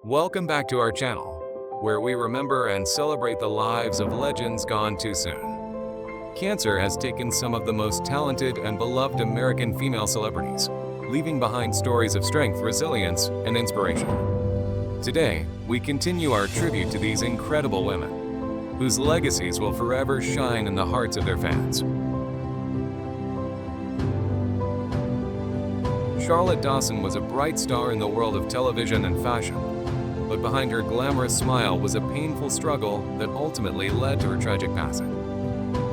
Welcome back to our channel, where we remember and celebrate the lives of legends gone too soon. Cancer has taken some of the most talented and beloved American female celebrities, leaving behind stories of strength, resilience, and inspiration. Today, we continue our tribute to these incredible women, whose legacies will forever shine in the hearts of their fans. Charlotte Dawson was a bright star in the world of television and fashion, but behind her glamorous smile was a painful struggle that ultimately led to her tragic passing.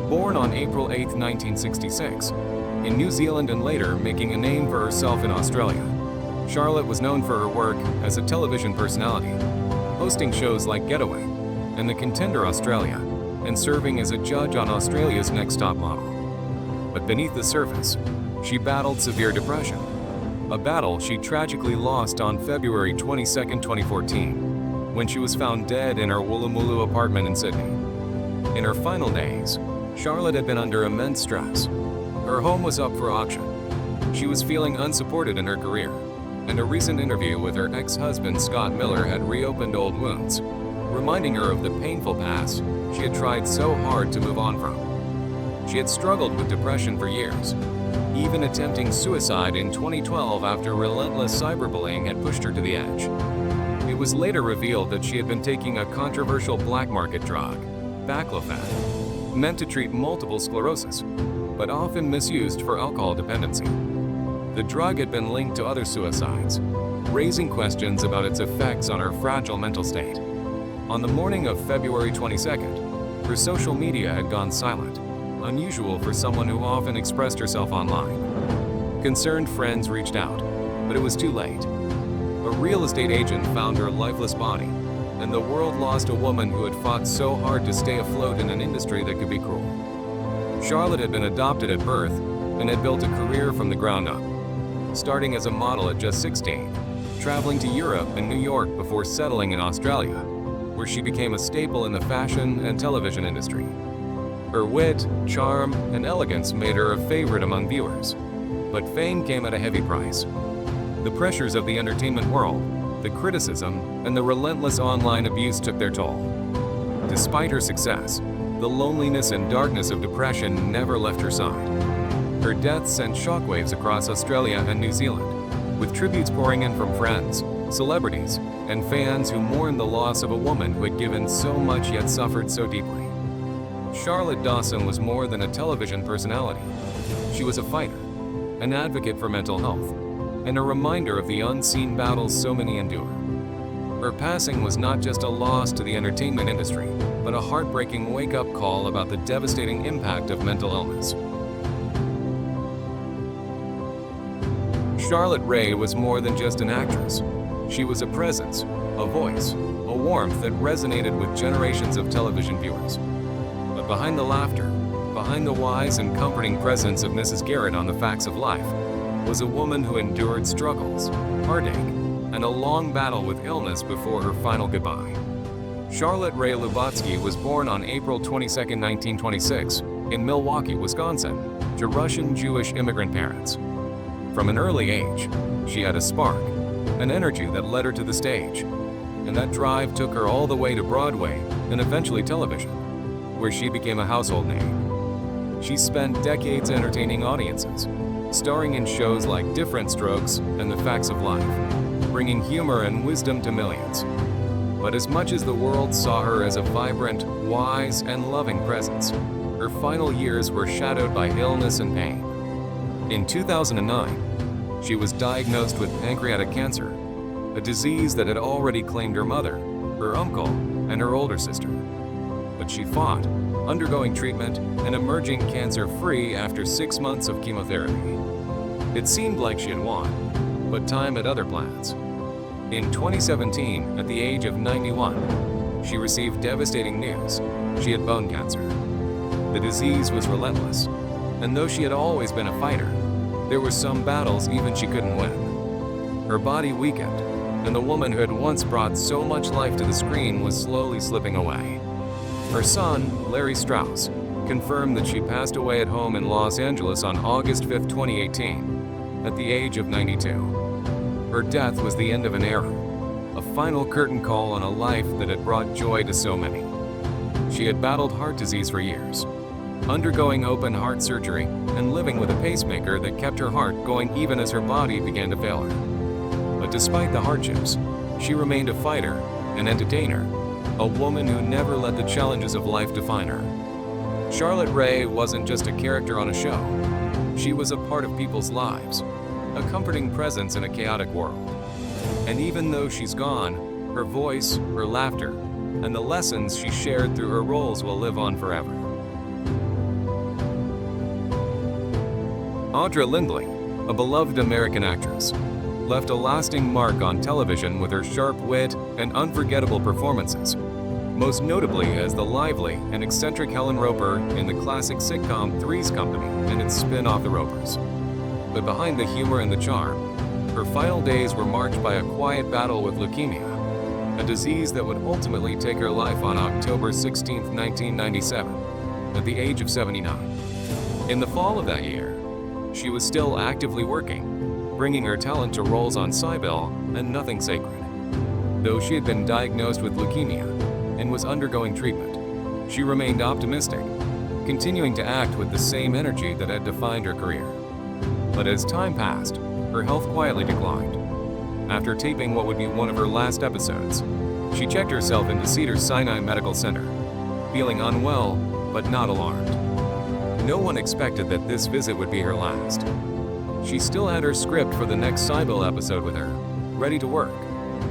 Born on April 8, 1966, in New Zealand and later making a name for herself in Australia, Charlotte was known for her work as a television personality, hosting shows like Getaway and The Contender Australia, and serving as a judge on Australia's Next Top Model. But beneath the surface, she battled severe depression, a battle she tragically lost on February 22, 2014, when she was found dead in her Woolloomooloo apartment in Sydney. In her final days, Charlotte had been under immense stress. Her home was up for auction. She was feeling unsupported in her career, and a recent interview with her ex-husband Scott Miller had reopened old wounds, reminding her of the painful past she had tried so hard to move on from. She had struggled with depression for years, even attempting suicide in 2012 after relentless cyberbullying had pushed her to the edge. It was later revealed that she had been taking a controversial black market drug, baclofen, meant to treat multiple sclerosis, but often misused for alcohol dependency. The drug had been linked to other suicides, raising questions about its effects on her fragile mental state. On the morning of February 22nd, her social media had gone silent, unusual for someone who often expressed herself online. Concerned friends reached out, but it was too late. A real estate agent found her lifeless body, and the world lost a woman who had fought so hard to stay afloat in an industry that could be cruel. Charlotte had been adopted at birth and had built a career from the ground up, starting as a model at just 16, traveling to Europe and New York before settling in Australia, where she became a staple in the fashion and television industry. Her wit, charm, and elegance made her a favorite among viewers, but fame came at a heavy price. The pressures of the entertainment world, the criticism, and the relentless online abuse took their toll. Despite her success, the loneliness and darkness of depression never left her side. Her death sent shockwaves across Australia and New Zealand, with tributes pouring in from friends, celebrities, and fans who mourned the loss of a woman who had given so much yet suffered so deeply. Charlotte Dawson was more than a television personality. She was a fighter, an advocate for mental health, and a reminder of the unseen battles so many endure. Her passing was not just a loss to the entertainment industry, but a heartbreaking wake-up call about the devastating impact of mental illness. Charlotte Rae was more than just an actress. She was a presence, a voice, a warmth that resonated with generations of television viewers. But behind the laughter, behind the wise and comforting presence of Mrs. Garrett on The Facts of Life, was a woman who endured struggles, heartache, and a long battle with illness before her final goodbye. Charlotte Rae Lubotsky was born on April 22, 1926, in Milwaukee, Wisconsin, to Russian Jewish immigrant parents. From an early age, she had a spark, an energy that led her to the stage, and that drive took her all the way to Broadway and eventually television, where she became a household name. She spent decades entertaining audiences, starring in shows like Different Strokes and The Facts of Life, bringing humor and wisdom to millions. But as much as the world saw her as a vibrant, wise, and loving presence, her final years were shadowed by illness and pain. In 2009, she was diagnosed with pancreatic cancer, a disease that had already claimed her mother, her uncle, and her older sister. But she fought, undergoing treatment and emerging cancer-free after 6 months of chemotherapy. It seemed like she had won, but time had other plans. In 2017, at the age of 91, she received devastating news. She had bone cancer. The disease was relentless, and though she had always been a fighter, there were some battles even she couldn't win. Her body weakened, and the woman who had once brought so much life to the screen was slowly slipping away. Her son, Larry Strauss, confirmed that she passed away at home in Los Angeles on August 5, 2018, at the age of 92. Her death was the end of an era, a final curtain call on a life that had brought joy to so many. She had battled heart disease for years, undergoing open heart surgery and living with a pacemaker that kept her heart going even as her body began to fail her. But despite the hardships, she remained a fighter, an entertainer, a woman who never let the challenges of life define her. Charlotte Rae wasn't just a character on a show. She was a part of people's lives, a comforting presence in a chaotic world. And even though she's gone, her voice, her laughter, and the lessons she shared through her roles will live on forever. Audra Lindley, a beloved American actress, left a lasting mark on television with her sharp wit and unforgettable performances, most notably as the lively and eccentric Helen Roper in the classic sitcom Three's Company and its spin-off The Ropers. But behind the humor and the charm, her final days were marked by a quiet battle with leukemia, a disease that would ultimately take her life on October 16, 1997, at the age of 79. In the fall of that year, she was still actively working, bringing her talent to roles on Sybil and Nothing Sacred. Though she had been diagnosed with leukemia and was undergoing treatment, she remained optimistic, continuing to act with the same energy that had defined her career. But as time passed, her health quietly declined. After taping what would be one of her last episodes, she checked herself into Cedars-Sinai Medical Center, feeling unwell but not alarmed. No one expected that this visit would be her last. She still had her script for the next Sybil episode with her, ready to work,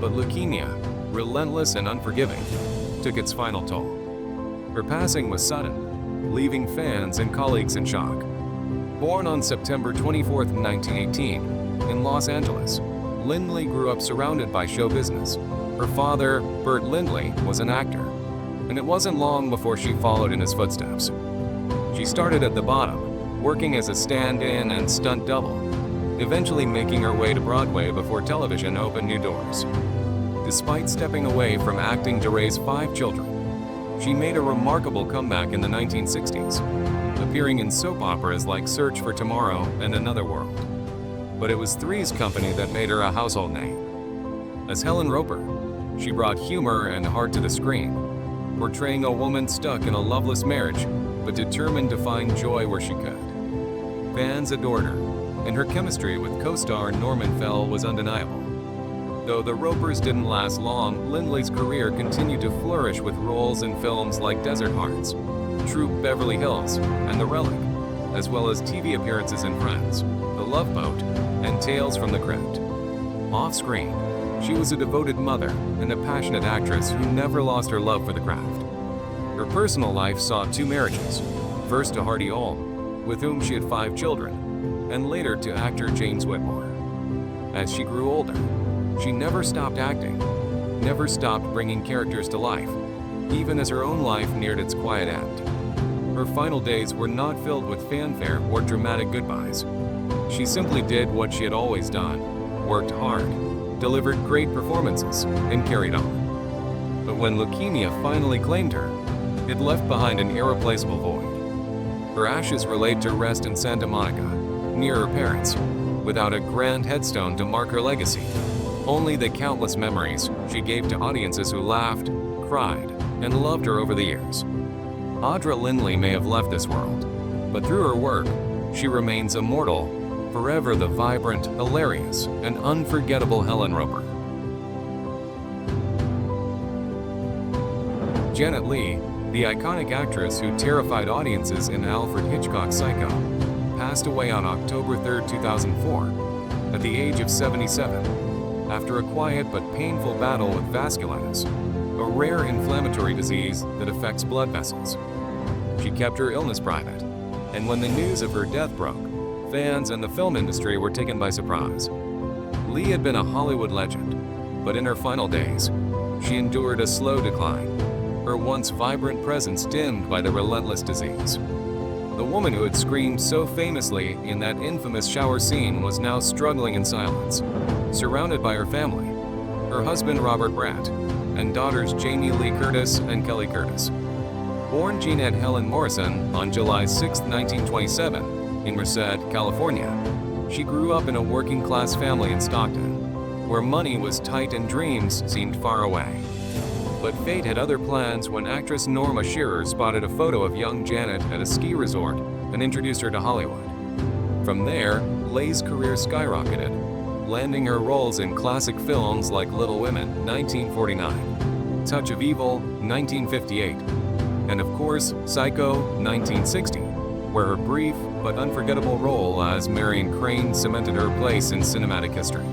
but leukemia, relentless and unforgiving, took its final toll. Her passing was sudden, leaving fans and colleagues in shock. Born on September 24, 1918, in Los Angeles, Lindley grew up surrounded by show business. Her father, Burt Lindley, was an actor, and it wasn't long before she followed in his footsteps. She started at the bottom, working as a stand-in and stunt double, eventually making her way to Broadway before television opened new doors. Despite stepping away from acting to raise 5 children, she made a remarkable comeback in the 1960s, appearing in soap operas like Search for Tomorrow and Another World. But it was Three's Company that made her a household name. As Helen Roper, she brought humor and heart to the screen, portraying a woman stuck in a loveless marriage but determined to find joy where she could. Fans adored her, and her chemistry with co-star Norman Fell was undeniable. Though the Ropers didn't last long, Lindley's career continued to flourish with roles in films like Desert Hearts, Troop Beverly Hills, and The Relic, as well as TV appearances in Friends, The Love Boat, and Tales from the Crypt. Off-screen, she was a devoted mother and a passionate actress who never lost her love for the craft. Her personal life saw 2 marriages, first to Hardy Ulm, with whom she had 5 children, and later to actor James Whitmore. As she grew older, she never stopped acting, never stopped bringing characters to life, even as her own life neared its quiet end. Her final days were not filled with fanfare or dramatic goodbyes. She simply did what she had always done, worked hard, delivered great performances, and carried on. But when leukemia finally claimed her, it left behind an irreplaceable void. Her ashes were laid to rest in Santa Monica, near her parents, without a grand headstone to mark her legacy, only the countless memories she gave to audiences who laughed, cried, and loved her over the years. Audra Lindley may have left this world, but through her work, she remains immortal, forever the vibrant, hilarious, and unforgettable Helen Roper. Janet Leigh, the iconic actress who terrified audiences in Alfred Hitchcock's Psycho, passed away on October 3, 2004, at the age of 77, after a quiet but painful battle with vasculitis, a rare inflammatory disease that affects blood vessels. She kept her illness private, and when the news of her death broke, fans and the film industry were taken by surprise. Leigh had been a Hollywood legend, but in her final days, she endured a slow decline, her once vibrant presence dimmed by the relentless disease. The woman who had screamed so famously in that infamous shower scene was now struggling in silence, surrounded by her family, her husband Robert Brandt, and daughters Jamie Lee Curtis and Kelly Curtis. Born Jeanette Helen Morrison on July 6, 1927, in Merced, California, she grew up in a working-class family in Stockton. where money was tight and dreams seemed far away. But fate had other plans when actress Norma Shearer spotted a photo of young Janet at a ski resort and introduced her to Hollywood. From there, Leigh's career skyrocketed, landing her roles in classic films like Little Women, 1949, Touch of Evil, 1958, and of course, Psycho, 1960, where her brief but unforgettable role as Marion Crane cemented her place in cinematic history.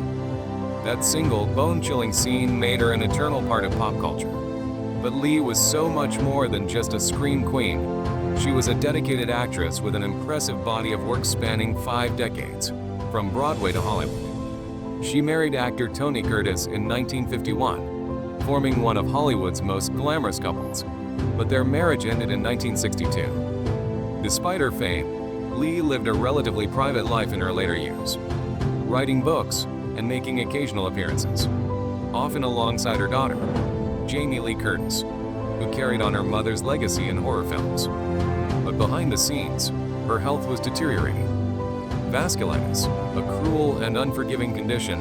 That single, bone-chilling scene made her an eternal part of pop culture. But Leigh was so much more than just a screen queen. She was a dedicated actress with an impressive body of work spanning 5 decades, from Broadway to Hollywood. She married actor Tony Curtis in 1951, forming one of Hollywood's most glamorous couples, but their marriage ended in 1962. Despite her fame, Leigh lived a relatively private life in her later years, writing books and making occasional appearances, often alongside her daughter, Jamie Lee Curtis, who carried on her mother's legacy in horror films. But behind the scenes, her health was deteriorating. Vasculitis, a cruel and unforgiving condition,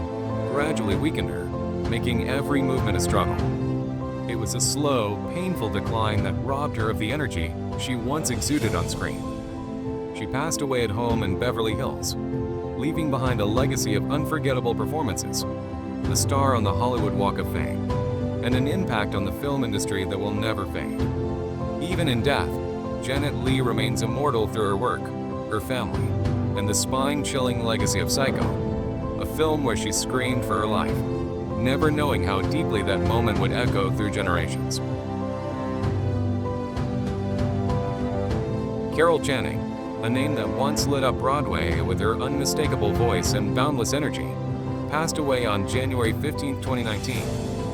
gradually weakened her, making every movement a struggle. It was a slow, painful decline that robbed her of the energy she once exuded on screen. She passed away at home in Beverly Hills, leaving behind a legacy of unforgettable performances, a star on the Hollywood Walk of Fame, and an impact on the film industry that will never fade. Even in death, Janet Leigh remains immortal through her work, her family, and the spine-chilling legacy of Psycho, a film where she screamed for her life, never knowing how deeply that moment would echo through generations. Carol Channing, a name that once lit up Broadway with her unmistakable voice and boundless energy, passed away on January 15, 2019,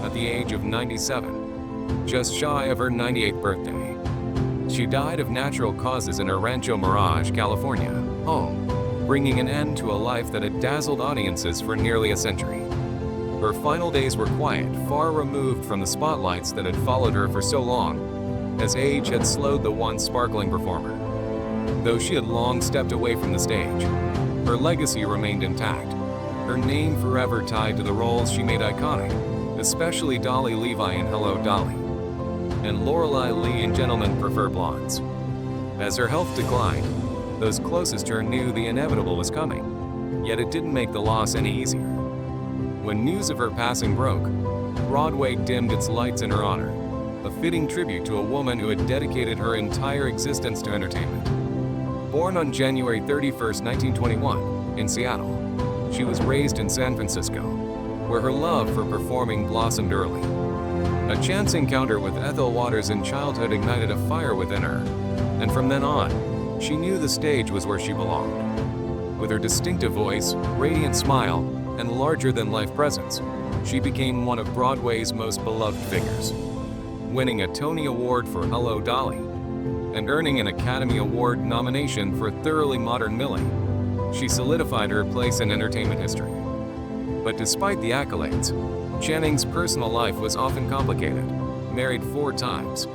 at the age of 97, just shy of her 98th birthday. She died of natural causes in her Rancho Mirage, California, home, bringing an end to a life that had dazzled audiences for nearly a century. Her final days were quiet, far removed from the spotlights that had followed her for so long, as age had slowed the once sparkling performer. Though she had long stepped away from the stage, her legacy remained intact, her name forever tied to the roles she made iconic, especially Dolly Levi in Hello, Dolly, and Lorelei Lee in Gentlemen Prefer Blondes. As her health declined, those closest to her knew the inevitable was coming, yet it didn't make the loss any easier. When news of her passing broke, Broadway dimmed its lights in her honor, a fitting tribute to a woman who had dedicated her entire existence to entertainment. Born on January 31, 1921, in Seattle, she was raised in San Francisco, where her love for performing blossomed early. A chance encounter with Ethel Waters in childhood ignited a fire within her, and from then on, she knew the stage was where she belonged. With her distinctive voice, radiant smile, and larger-than-life presence, she became one of Broadway's most beloved figures, winning a Tony Award for Hello, Dolly, and earning an Academy Award nomination for Thoroughly Modern Millie. She solidified her place in entertainment history. But despite the accolades, Channing's personal life was often complicated. Married 4 times,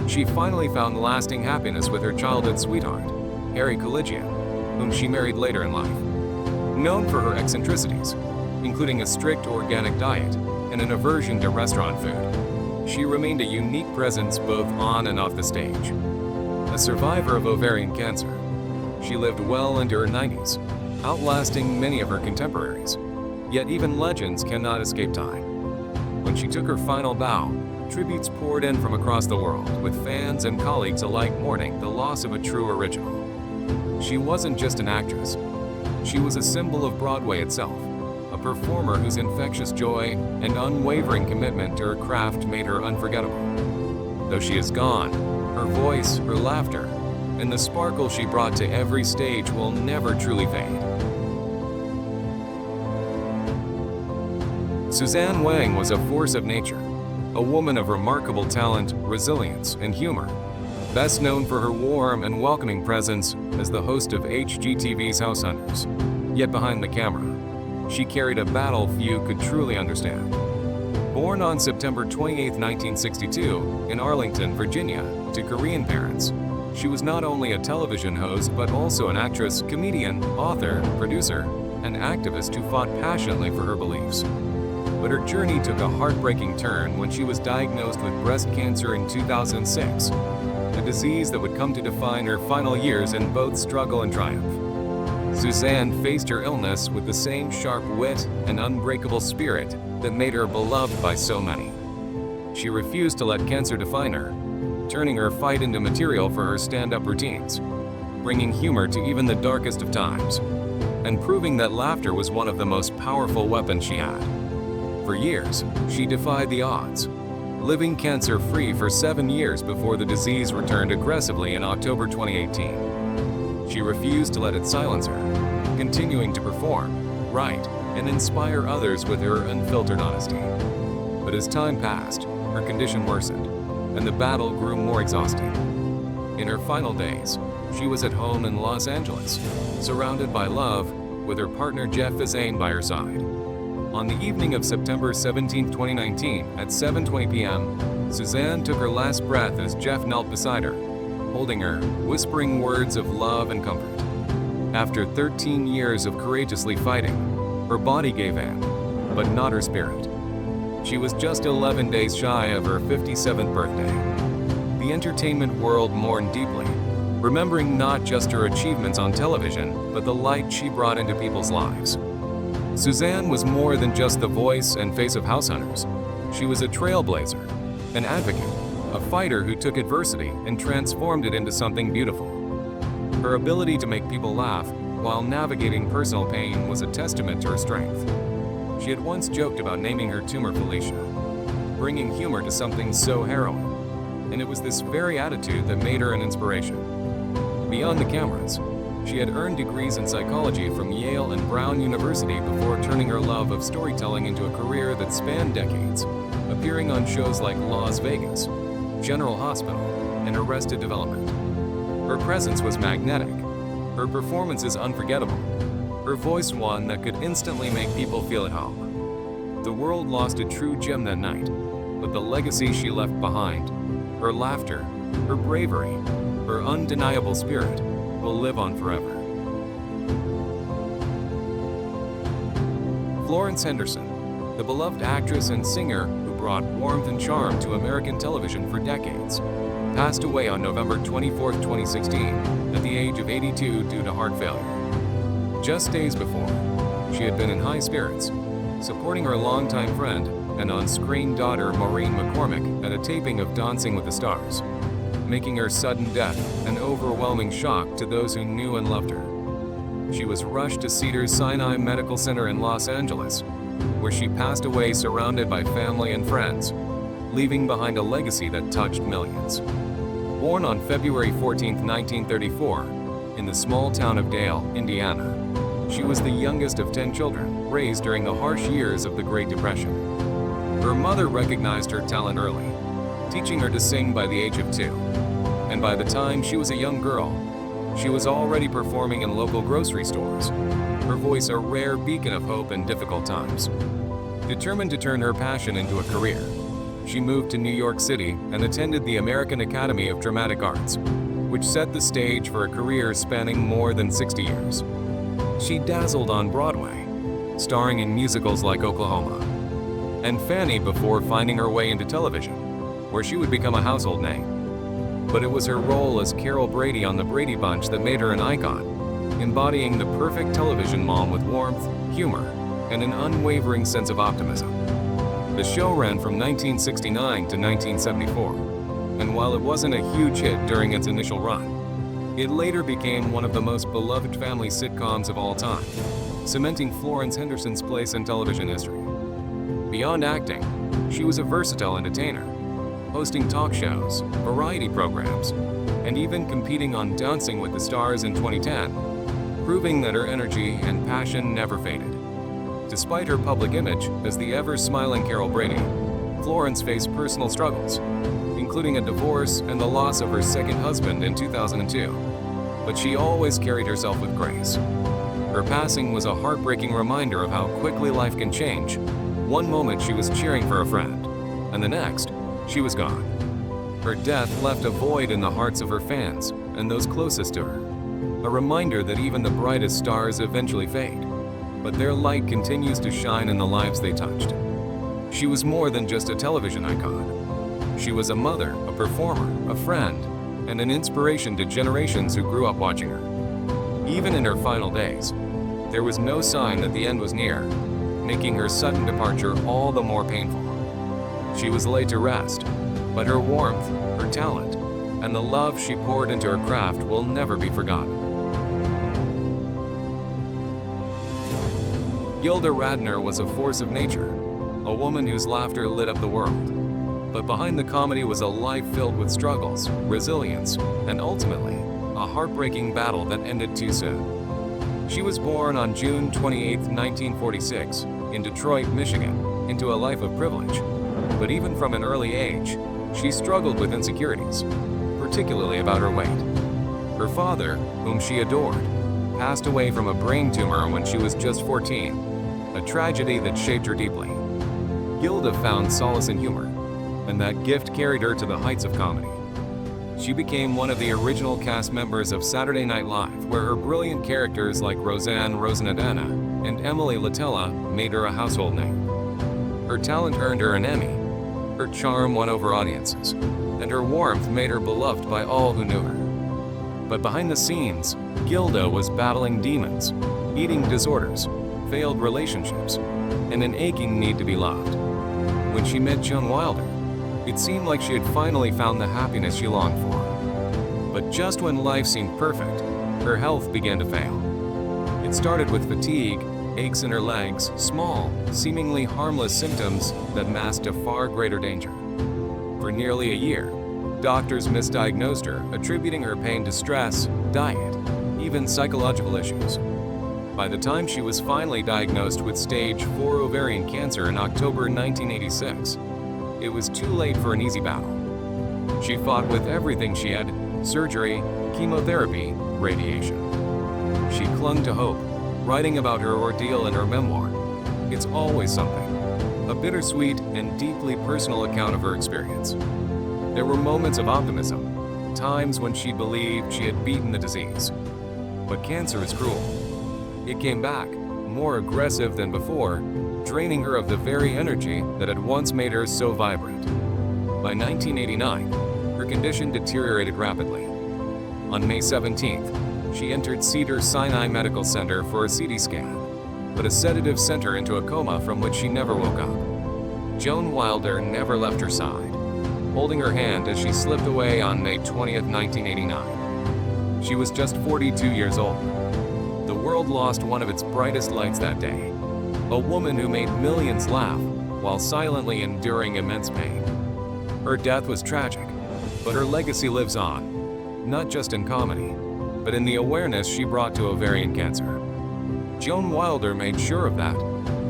she finally found lasting happiness with her childhood sweetheart, Harry Collegian, whom she married later in life. Known for her eccentricities, including a strict organic diet and an aversion to restaurant food, she remained a unique presence both on and off the stage. A survivor of ovarian cancer, she lived well into her 90s, outlasting many of her contemporaries. Yet even legends cannot escape time. When she took her final bow, tributes poured in from across the world, with fans and colleagues alike mourning the loss of a true original. She wasn't just an actress. She was a symbol of Broadway itself, a performer whose infectious joy and unwavering commitment to her craft made her unforgettable. Though she is gone, her voice, her laughter, and the sparkle she brought to every stage will never truly fade. Suzanne Whang was a force of nature, a woman of remarkable talent, resilience, and humor. Best known for her warm and welcoming presence as the host of HGTV's House Hunters. Yet behind the camera, she carried a battle few could truly understand. Born on September 28, 1962, in Arlington, Virginia, to Korean parents, she was not only a television host but also an actress, comedian, author, producer, and activist who fought passionately for her beliefs. But her journey took a heartbreaking turn when she was diagnosed with breast cancer in 2006, a disease that would come to define her final years in both struggle and triumph. Suzanne faced her illness with the same sharp wit and unbreakable spirit that made her beloved by so many. She refused to let cancer define her, turning her fight into material for her stand-up routines, bringing humor to even the darkest of times, and proving that laughter was one of the most powerful weapons she had. For years, she defied the odds, living cancer-free for 7 years before the disease returned aggressively in October 2018. She refused to let it silence her, continuing to perform, write, and inspire others with her unfiltered honesty. But as time passed, her condition worsened, and the battle grew more exhausting. In her final days, she was at home in Los Angeles, surrounded by love, with her partner Jeff Zane by her side. On the evening of September 17, 2019, at 7:20 p.m., Suzanne took her last breath as Jeff knelt beside her, holding her, whispering words of love and comfort. After 13 years of courageously fighting, her body gave in, but not her spirit. She was just 11 days shy of her 57th birthday. The entertainment world mourned deeply, remembering not just her achievements on television, but the light she brought into people's lives. Suzanne was more than just the voice and face of House Hunters. She was a trailblazer, an advocate, a fighter who took adversity and transformed it into something beautiful. Her ability to make people laugh while navigating personal pain was a testament to her strength. She had once joked about naming her tumor Felicia, bringing humor to something so harrowing, and it was this very attitude that made her an inspiration. Beyond the cameras, she had earned degrees in psychology from Yale and Brown University before turning her love of storytelling into a career that spanned decades, appearing on shows like Las Vegas, General Hospital, and Arrested Development. Her presence was magnetic, her performances unforgettable, her voice one that could instantly make people feel at home. The world lost a true gem that night, but the legacy she left behind, her laughter, her bravery, her undeniable spirit, will live on forever. Florence Henderson, the beloved actress and singer who brought warmth and charm to American television for decades, passed away on November 24, 2016, at the age of 82 due to heart failure. Just days before, she had been in high spirits, supporting her longtime friend and on-screen daughter Maureen McCormick at a taping of Dancing with the Stars, making her sudden death an overwhelming shock to those who knew and loved her. She was rushed to Cedars-Sinai Medical Center in Los Angeles, where she passed away surrounded by family and friends, leaving behind a legacy that touched millions. Born on February 14, 1934, in the small town of Dale, Indiana, she was the youngest of 10 children raised during the harsh years of the Great Depression. Her mother recognized her talent early, teaching her to sing by the age of 2. And by the time she was a young girl, she was already performing in local grocery stores, her voice a rare beacon of hope in difficult times. Determined to turn her passion into a career, she moved to New York City and attended the American Academy of Dramatic Arts, which set the stage for a career spanning more than 60 years. She dazzled on Broadway, starring in musicals like Oklahoma, and Fanny before finding her way into television, where she would become a household name. But it was her role as Carol Brady on The Brady Bunch that made her an icon, embodying the perfect television mom with warmth, humor, and an unwavering sense of optimism. The show ran from 1969 to 1974, and while it wasn't a huge hit during its initial run, it later became one of the most beloved family sitcoms of all time, cementing Florence Henderson's place in television history. Beyond acting, she was a versatile entertainer, hosting talk shows, variety programs, and even competing on Dancing with the Stars in 2010, proving that her energy and passion never faded. Despite her public image as the ever-smiling Carol Brady, Florence faced personal struggles, including a divorce and the loss of her second husband in 2002. But she always carried herself with grace. Her passing was a heartbreaking reminder of how quickly life can change. One moment she was cheering for a friend, and the next, she was gone. Her death left a void in the hearts of her fans and those closest to her, a reminder that even the brightest stars eventually fade, but their light continues to shine in the lives they touched. She was more than just a television icon. She was a mother, a performer, a friend, and an inspiration to generations who grew up watching her. Even in her final days, there was no sign that the end was near, making her sudden departure all the more painful. She was laid to rest, but her warmth, her talent, and the love she poured into her craft will never be forgotten. Gilda Radner was a force of nature, a woman whose laughter lit up the world. But behind the comedy was a life filled with struggles, resilience, and ultimately, a heartbreaking battle that ended too soon. She was born on June 28, 1946, in Detroit, Michigan, into a life of privilege. But even from an early age, she struggled with insecurities, particularly about her weight. Her father, whom she adored, passed away from a brain tumor when she was just 14, a tragedy that shaped her deeply. Gilda found solace in humor, and that gift carried her to the heights of comedy. She became one of the original cast members of Saturday Night Live, where her brilliant characters like Roseanne Rosenadana and Emily Latella made her a household name. Her talent earned her an Emmy, her charm won over audiences, and her warmth made her beloved by all who knew her. But behind the scenes, Gilda was battling demons, eating disorders, failed relationships, and an aching need to be loved. When she met Joan Wilder, it seemed like she had finally found the happiness she longed for. But just when life seemed perfect, her health began to fail. It started with fatigue, aches in her legs, small, seemingly harmless symptoms that masked a far greater danger. For nearly a year, doctors misdiagnosed her, attributing her pain to stress, diet, even psychological issues. By the time she was finally diagnosed with stage 4 ovarian cancer in October 1986, it was too late for an easy battle. She fought with everything she had: surgery, chemotherapy, radiation. She clung to hope, writing about her ordeal in her memoir, It's Always Something, a bittersweet and deeply personal account of her experience. There were moments of optimism, times when she believed she had beaten the disease. But cancer is cruel. It came back, more aggressive than before, draining her of the very energy that had once made her so vibrant. By 1989, her condition deteriorated rapidly. On May 17th, she entered Cedars-Sinai Medical Center for a CT scan, but a sedative sent her into a coma from which she never woke up. Joan Wilder never left her side, holding her hand as she slipped away on May 20th, 1989. She was just 42 years old. The world lost one of its brightest lights that day, a woman who made millions laugh while silently enduring immense pain. Her death was tragic, but her legacy lives on, not just in comedy, but in the awareness she brought to ovarian cancer. Joan Wilder made sure of that,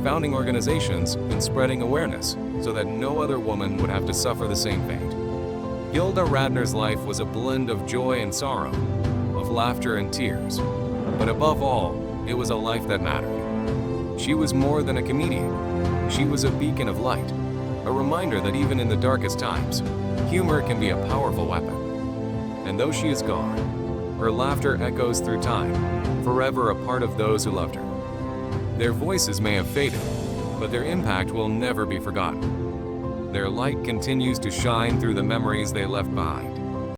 founding organizations and spreading awareness so that no other woman would have to suffer the same fate. Gilda Radner's life was a blend of joy and sorrow, of laughter and tears, but above all, it was a life that mattered. She was more than a comedian. She was a beacon of light, a reminder that even in the darkest times, humor can be a powerful weapon. And though she is gone, her laughter echoes through time, forever a part of those who loved her. Their voices may have faded, but their impact will never be forgotten. Their light continues to shine through the memories they left behind.